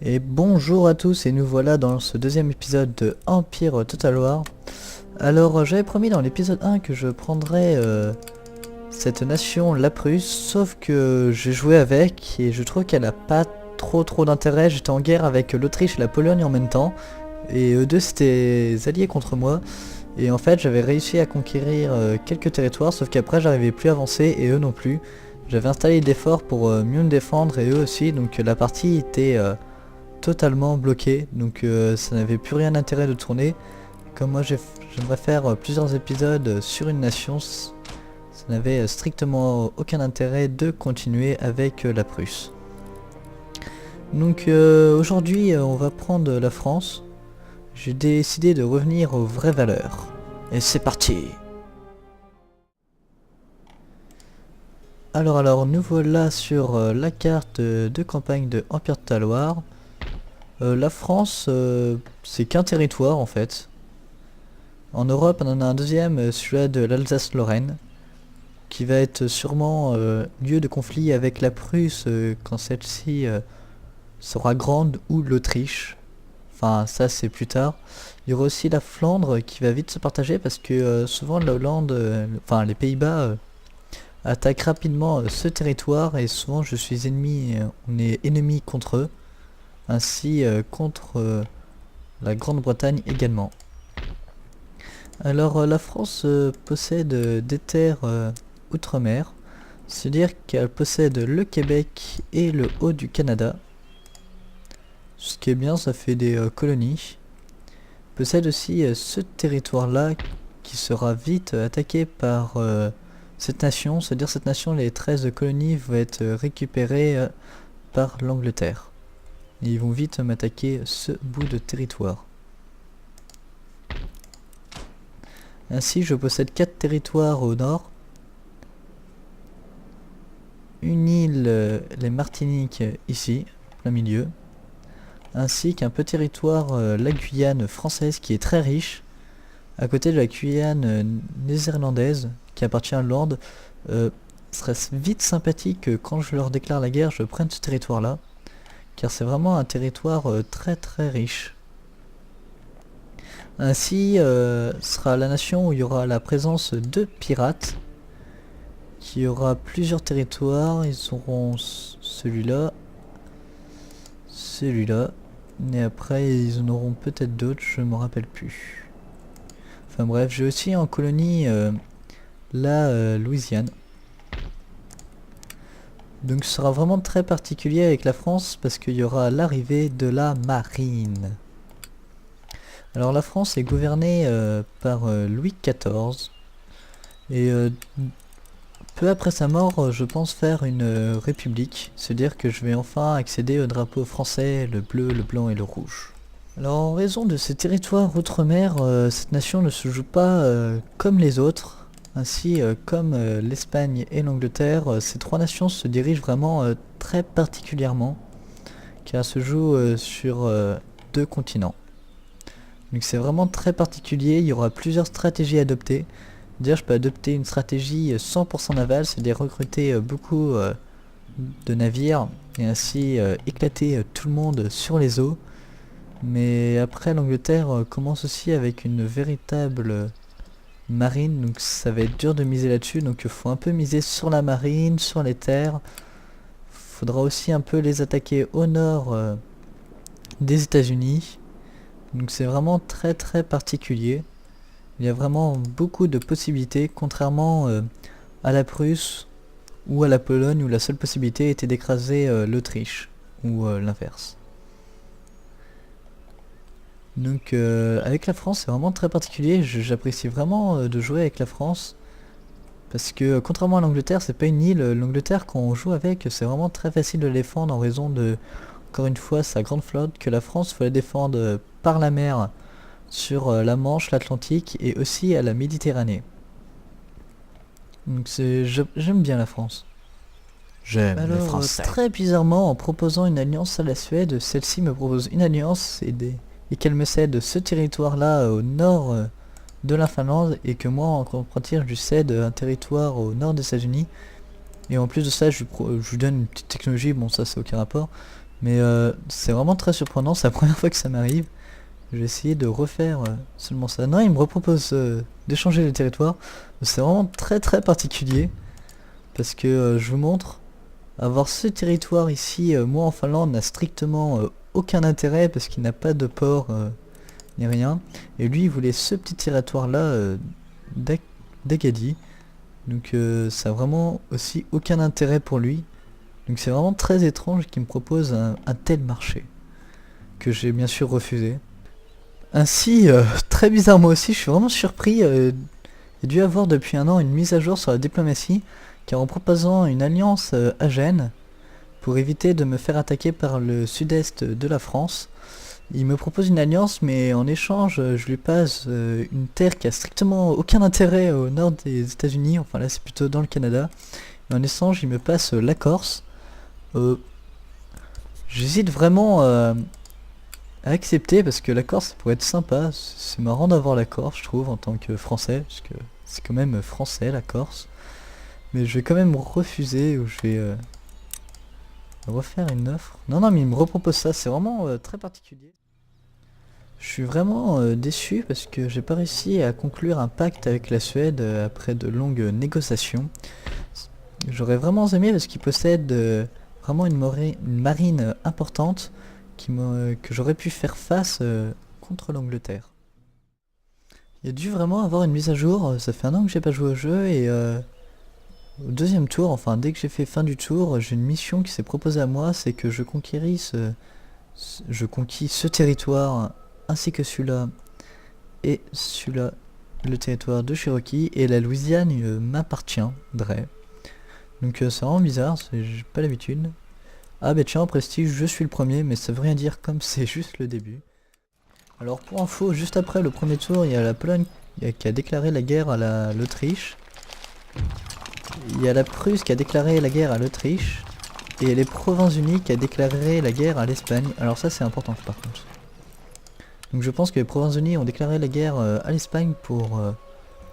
Et bonjour à tous, et nous voilà dans ce deuxième épisode de Empire Total War. Alors j'avais promis dans l'épisode 1 que je prendrais cette nation, la Prusse, sauf que j'ai joué avec et je trouve qu'elle a pas trop d'intérêt. J'étais en guerre avec l'Autriche et la Pologne en même temps, et eux deux s'étaient alliés contre moi. Et en fait j'avais réussi à conquérir quelques territoires, sauf qu'après j'arrivais plus à avancer et eux non plus. J'avais installé des forts pour mieux me défendre et eux aussi, donc la partie était totalement bloqué, donc ça n'avait plus rien d'intérêt de tourner. Comme moi j'aimerais faire plusieurs épisodes sur une nation, ça n'avait strictement aucun intérêt de continuer avec la Prusse. Donc aujourd'hui on va prendre la France. J'ai décidé de revenir aux vraies valeurs. Et c'est parti. Alors nous voilà sur la carte de campagne de Empire Total War. La France, c'est qu'un territoire en fait. En Europe, on en a un deuxième, celui de l'Alsace-Lorraine, qui va être sûrement lieu de conflit avec la Prusse quand celle-ci sera grande, ou l'Autriche. Enfin, ça c'est plus tard. Il y aura aussi la Flandre qui va vite se partager parce que souvent la Hollande, enfin les Pays-Bas attaquent rapidement ce territoire et souvent je suis ennemi, on est ennemis contre eux, ainsi contre la Grande-Bretagne également. Alors la France possède des terres outre-mer, c'est-à-dire qu'elle possède le Québec et le haut du Canada. Ce qui est bien, ça fait des colonies. Possède aussi ce territoire-là qui sera vite attaqué par cette nation, c'est-à-dire cette nation, les 13 colonies vont être récupérées par l'Angleterre. Et ils vont vite m'attaquer ce bout de territoire. Ainsi, je possède 4 territoires au nord. Une île, les Martiniques, ici, plein milieu. Ainsi qu'un petit territoire, la Guyane française, qui est très riche. À côté de la Guyane néerlandaise, qui appartient à Hollande. Serait vite sympathique que quand je leur déclare la guerre, je prenne ce territoire-là. Car c'est vraiment un territoire très riche. Ainsi sera la nation où il y aura la présence de pirates, qui aura plusieurs territoires. Ils auront celui-là, et après ils en auront peut-être d'autres, je me rappelle plus. Enfin bref, j'ai aussi en colonie la Louisiane. Donc ce sera vraiment très particulier avec la France parce qu'il y aura l'arrivée de la marine. Alors la France est gouvernée par Louis XIV et peu après sa mort, je pense faire une république, c'est-à-dire que je vais enfin accéder au drapeau français, le bleu, le blanc et le rouge. Alors en raison de ces territoires outre-mer, cette nation ne se joue pas comme les autres, ainsi comme l'Espagne et l'Angleterre, ces trois nations se dirigent vraiment très particulièrement, car elles se jouent sur deux continents. Donc c'est vraiment très particulier, il y aura plusieurs stratégies à adopter. D'ailleurs je peux adopter une stratégie 100% navale, c'est-à-dire recruter beaucoup de navires et ainsi éclater tout le monde sur les eaux. Mais après l'Angleterre commence aussi avec une véritable marine, donc ça va être dur de miser là-dessus, donc il faut un peu miser sur la marine, sur les terres. Faudra aussi un peu les attaquer au nord des États-Unis. Donc c'est vraiment très particulier. Il y a vraiment beaucoup de possibilités, contrairement à la Prusse ou à la Pologne où la seule possibilité était d'écraser l'Autriche, ou l'inverse. Donc avec la France c'est vraiment très particulier, j'apprécie vraiment de jouer avec la France. Parce que contrairement à l'Angleterre, c'est pas une île, l'Angleterre quand on joue avec c'est vraiment très facile de la défendre en raison de, encore une fois, sa grande flotte, que la France faut la défendre par la mer sur la Manche, l'Atlantique et aussi à la Méditerranée. Donc j'aime bien la France. J'aime les Alors Français. très bizarrement, en proposant une alliance à la Suède, celle-ci me propose une alliance et qu'elle me cède ce territoire là au nord de la Finlande et que moi en contrepartie je lui cède un territoire au nord des États-Unis. Et en plus de ça je lui donne une petite technologie, bon ça c'est aucun rapport, Mais c'est vraiment très surprenant, c'est la première fois que ça m'arrive. Je vais essayer de refaire seulement ça. Non, il me repropose d'échanger les territoires. C'est vraiment très très particulier. Parce que je vous montre, avoir ce territoire ici, moi en Finlande, n'a strictement aucun intérêt parce qu'il n'a pas de port ni rien. Et lui, il voulait ce petit territoire là d'Agadi. Donc ça a vraiment aussi aucun intérêt pour lui. Donc c'est vraiment très étrange qu'il me propose un tel marché. Que j'ai bien sûr refusé. Ainsi, très bizarre moi aussi, je suis vraiment surpris. Il a dû avoir depuis un an une mise à jour sur la diplomatie, car en proposant une alliance à Gênes, pour éviter de me faire attaquer par le sud-est de la France, il me propose une alliance, mais en échange, je lui passe une terre qui a strictement aucun intérêt au nord des États-Unis, enfin là c'est plutôt dans le Canada. Et en échange, il me passe la Corse. J'hésite vraiment à accepter parce que la Corse ça pourrait être sympa, c'est marrant d'avoir la Corse je trouve en tant que français, parce que c'est quand même français la Corse. Mais je vais quand même refuser ou je vais refaire une offre. Non non mais il me repropose ça, c'est vraiment très particulier. Je suis vraiment déçu parce que j'ai pas réussi à conclure un pacte avec la Suède après de longues négociations. J'aurais vraiment aimé parce qu'il possède vraiment une marine importante que j'aurais pu faire face contre l'Angleterre. Il a dû vraiment avoir une mise à jour, ça fait un an que j'ai pas joué au jeu et au deuxième tour, enfin dès que j'ai fait fin du tour, j'ai une mission qui s'est proposée à moi, c'est que je je conquis ce territoire ainsi que celui-là et celui-là, le territoire de Cherokee, et la Louisiane m'appartiendrait. Donc c'est vraiment bizarre, j'ai pas l'habitude. Ah bah tiens, prestige, je suis le premier, mais ça veut rien dire comme c'est juste le début. Alors pour info, juste après le premier tour, il y a la Pologne qui a déclaré la guerre à l'Autriche. Il y a la Prusse qui a déclaré la guerre à l'Autriche. Et les Provinces-Unies qui a déclaré la guerre à l'Espagne. Alors ça c'est important par contre. Donc je pense que les Provinces-Unies ont déclaré la guerre à l'Espagne pour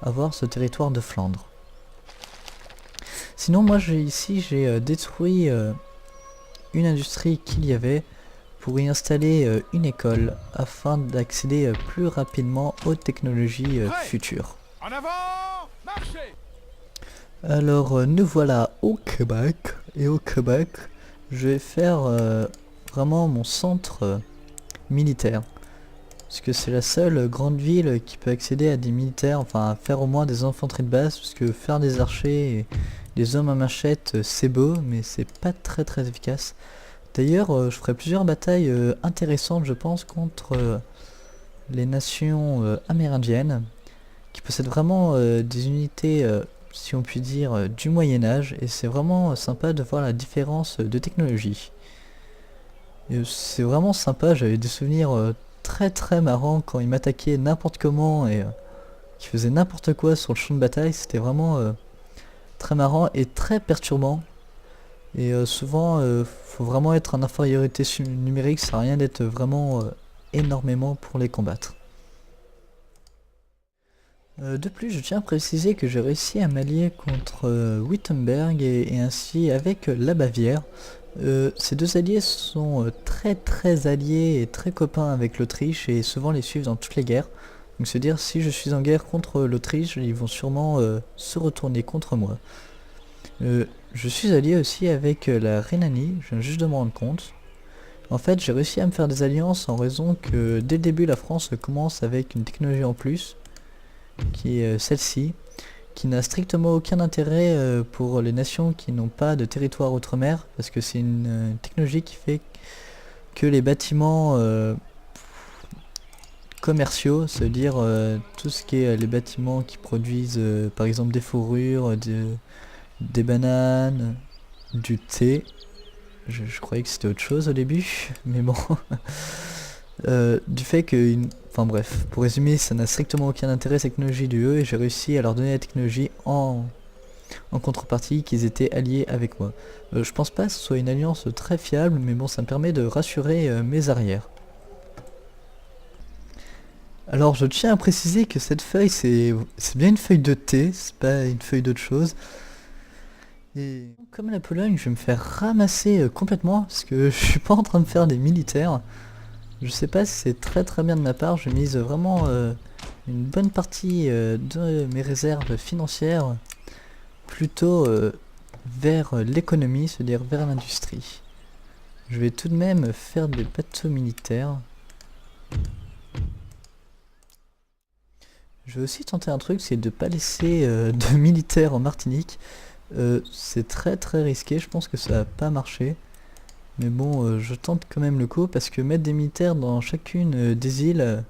avoir ce territoire de Flandre. Sinon moi j'ai détruit une industrie qu'il y avait pour y installer une école afin d'accéder plus rapidement aux technologies futures. En avant, marchez. Alors nous voilà au Québec, et au Québec je vais faire vraiment mon centre militaire. Parce que c'est la seule grande ville qui peut accéder à des militaires, enfin à faire au moins des infanteries de base, parce que faire des archers et des hommes à machette c'est beau, mais c'est pas très très efficace. D'ailleurs je ferai plusieurs batailles intéressantes je pense contre les nations amérindiennes, qui possèdent vraiment des unités si on peut dire du Moyen-Âge, et c'est vraiment sympa de voir la différence de technologie. C'est vraiment sympa, j'avais des souvenirs très très marrants quand ils m'attaquaient n'importe comment et qui faisaient n'importe quoi sur le champ de bataille, c'était vraiment très marrant et très perturbant. Et souvent faut vraiment être en infériorité numérique, ça sert à rien d'être vraiment énormément pour les combattre. De plus, je tiens à préciser que j'ai réussi à m'allier contre Wittenberg et ainsi avec la Bavière. Ces deux alliés sont très très alliés et très copains avec l'Autriche et souvent les suivent dans toutes les guerres. Donc se dire si je suis en guerre contre l'Autriche, ils vont sûrement se retourner contre moi. Je suis allié aussi avec la Rhénanie, je viens juste de me rendre compte. En fait j'ai réussi à me faire des alliances en raison que dès le début la France commence avec une technologie en plus, qui est celle-ci, qui n'a strictement aucun intérêt pour les nations qui n'ont pas de territoire outre-mer, parce que c'est une technologie qui fait que les bâtiments commerciaux, c'est-à-dire tout ce qui est les bâtiments qui produisent par exemple des fourrures, des bananes, du thé. Je croyais que c'était autre chose au début, mais bon. Du fait que... Enfin bref, pour résumer, ça n'a strictement aucun intérêt cette technologie du E, et j'ai réussi à leur donner la technologie en contrepartie qu'ils étaient alliés avec moi. Je pense pas que ce soit une alliance très fiable, mais bon, ça me permet de rassurer mes arrières. Alors je tiens à préciser que cette feuille c'est bien une feuille de thé, c'est pas une feuille d'autre chose. Et comme la Pologne, je vais me faire ramasser complètement parce que je suis pas en train de faire des militaires. Je sais pas si c'est très bien de ma part, je mise vraiment une bonne partie de mes réserves financières plutôt vers l'économie, c'est-à-dire vers l'industrie. Je vais tout de même faire des bateaux militaires. Je vais aussi tenter un truc, c'est de pas laisser de militaires en Martinique. C'est très risqué, je pense que ça va pas marcher. Mais bon, je tente quand même le coup parce que mettre des militaires dans chacune des îles,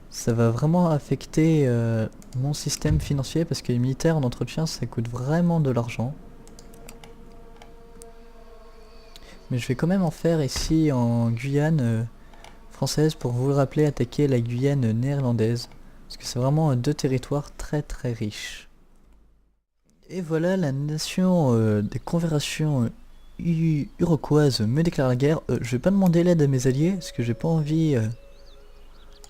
ça va vraiment affecter mon système financier parce que les militaires en entretien, ça coûte vraiment de l'argent. Mais je vais quand même en faire ici en Guyane française pour vous le rappeler, attaquer la Guyane néerlandaise. Parce que c'est vraiment deux territoires très riches. Et voilà, la nation des Confédérations iroquoises me déclare la guerre. Je vais pas demander l'aide à mes alliés, parce que j'ai pas envie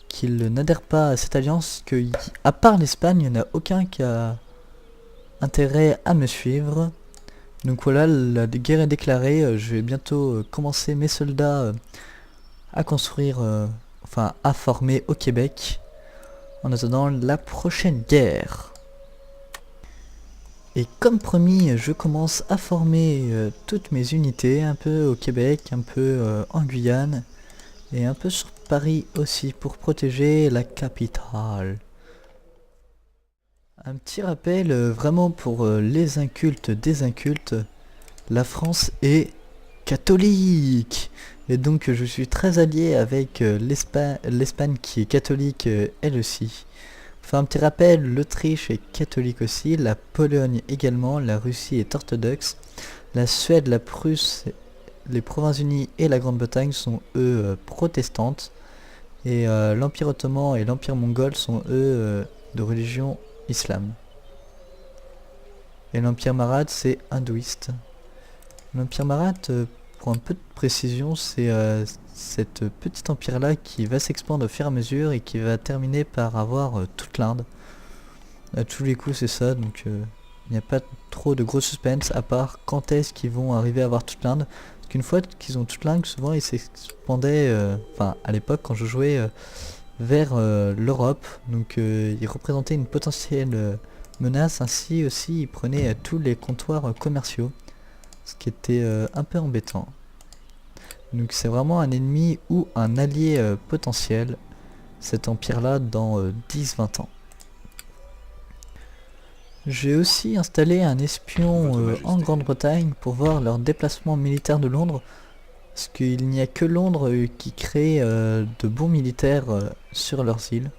qu'ils n'adhèrent pas à cette alliance, que à part l'Espagne, il n'y en a aucun qui a intérêt à me suivre. Donc voilà, la guerre est déclarée, je vais bientôt commencer mes soldats à construire, enfin à former au Québec, en attendant la prochaine guerre. Et comme promis, je commence à former toutes mes unités, un peu au Québec, un peu en Guyane, et un peu sur Paris aussi, pour protéger la capitale. Un petit rappel vraiment pour les incultes des incultes, la France est catholique. Et donc je suis très allié avec l'Espagne qui est catholique elle aussi. Enfin un petit rappel, l'Autriche est catholique aussi, la Pologne également, la Russie est orthodoxe, la Suède, la Prusse, les Provinces-Unies et la Grande-Bretagne sont eux protestantes. Et l'Empire ottoman et l'Empire mongol sont eux de religion islam. Et l'Empire marathe c'est hindouiste. L'Empire marathe, pour un peu de précision, c'est cet petit empire là qui va s'expandre au fur et à mesure et qui va terminer par avoir toute l'Inde. À tous les coups c'est ça, donc il n'y a pas trop de gros suspense à part quand est-ce qu'ils vont arriver à avoir toute l'Inde. Parce qu'une fois qu'ils ont toute l'Inde, souvent ils s'expandaient, enfin à l'époque quand je jouais vers l'Europe, donc ils représentaient une potentielle menace, ainsi aussi ils prenaient tous les comptoirs commerciaux. Ce qui était un peu embêtant. Donc c'est vraiment un ennemi ou un allié potentiel, cet empire là dans 10-20 ans. J'ai aussi installé un espion en Grande-Bretagne pour voir leur déplacement militaire de Londres, parce qu'il n'y a que Londres qui crée de bons militaires sur leurs îles.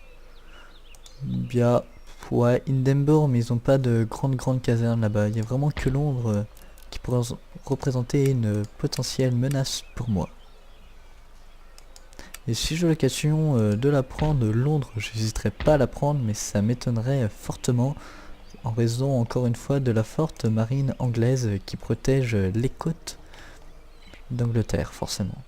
Il y a ouais, Hindenburg, mais ils n'ont pas de grandes casernes là-bas, il n'y a vraiment que Londres qui pourrait représenter une potentielle menace pour moi. Et si j'ai l'occasion de la prendre, Londres, j'hésiterai pas à la prendre, mais ça m'étonnerait fortement en raison encore une fois de la forte marine anglaise qui protège les côtes d'Angleterre forcément.